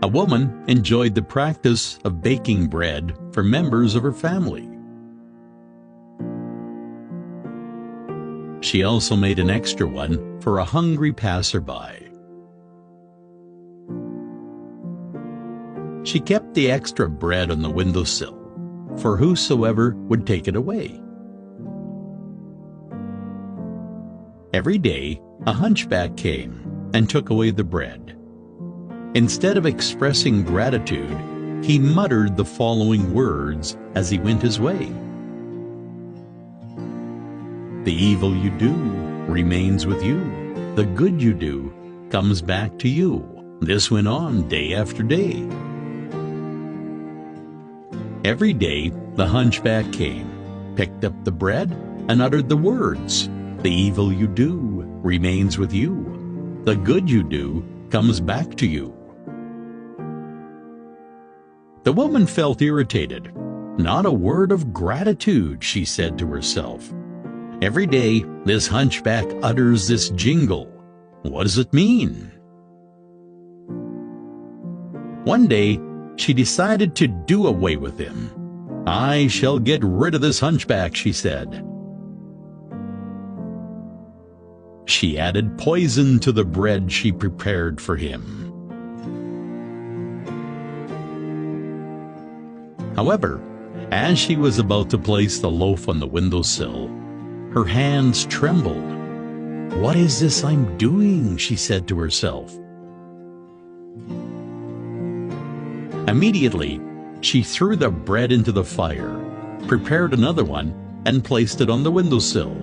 A woman enjoyed the practice of baking bread for members of her family. She also made an extra one for a hungry passerby. She kept the extra bread on the windowsill for whosoever would take it away. Every day, a hunchback came and took away the bread. Instead of expressing gratitude, he muttered the following words as he went his way. The evil you do remains with you. The good you do comes back to you. This went on day after day. Every day, the hunchback came, picked up the bread, and uttered the words, the evil you do remains with you. The good you do comes back to you. The woman felt irritated. Not a word of gratitude, she said to herself. Every day, this hunchback utters this jingle. What does it mean? One day, she decided to do away with him. I shall get rid of this hunchback, she said. She added poison to the bread she prepared for him. However, as she was about to place the loaf on the windowsill, her hands trembled. What is this I'm doing? She said to herself. Immediately, she threw the bread into the fire, prepared another one, and placed it on the windowsill.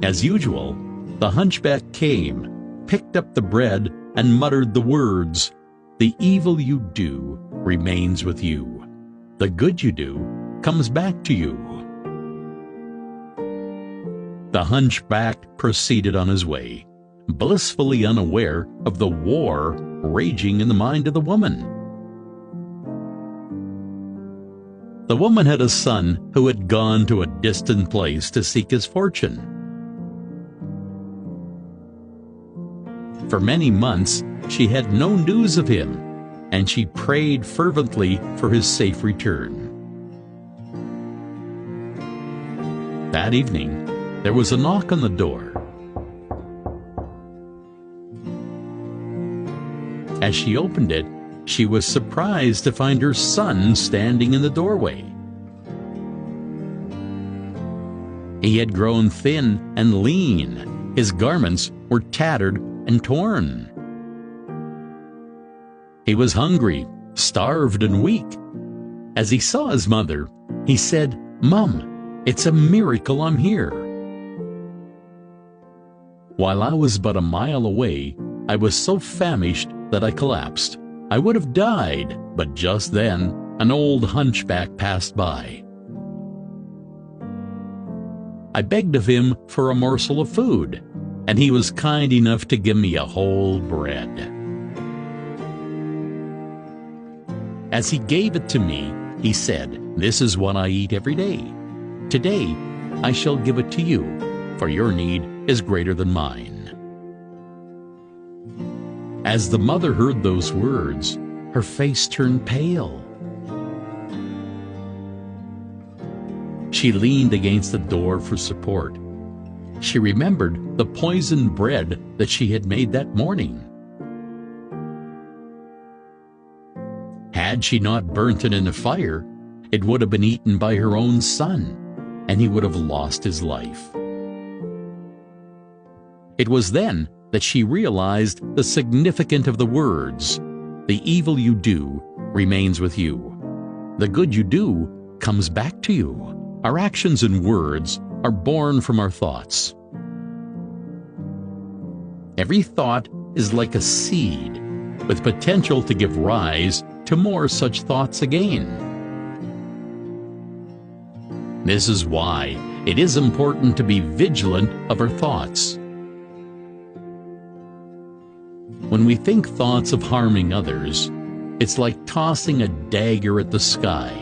As usual, the hunchback came, picked up the bread, and muttered the words, the evil you do remains with you. The good you do comes back to you. The hunchback proceeded on his way, blissfully unaware of the war raging in the mind of the woman. The woman had a son who had gone to a distant place to seek his fortune. For many months, she had no news of him, and she prayed fervently for his safe return. That evening, there was a knock on the door. As she opened it, she was surprised to find her son standing in the doorway. He had grown thin and lean. His garments were tattered and torn. He was hungry, starved, and weak. As he saw his mother, he said, "Mom, it's a miracle I'm here." While I was but a mile away, I was so famished that I collapsed. I would have died, but just then, an old hunchback passed by. I begged of him for a morsel of food, and he was kind enough to give me a whole bread. As he gave it to me, he said, "This is what I eat every day. Today, I shall give it to you, for your need is greater than mine." As the mother heard those words, her face turned pale. She leaned against the door for support. She remembered the poisoned bread that she had made that morning. Had she not burnt it in the fire, it would have been eaten by her own son, and he would have lost his life. It was then that she realized the significance of the words, "The evil you do remains with you. The good you do comes back to you." Our actions and words are born from our thoughts. Every thought is like a seed, with potential to give rise to more such thoughts again. This is why it is important to be vigilant of our thoughts. When we think thoughts of harming others, it's like tossing a dagger at the sky.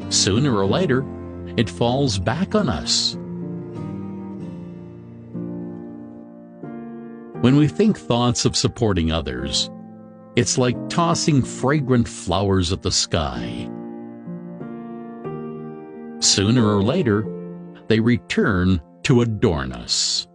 Sooner or later, it falls back on us. When we think thoughts of supporting others, it's like tossing fragrant flowers at the sky. Sooner or later, they return to adorn us.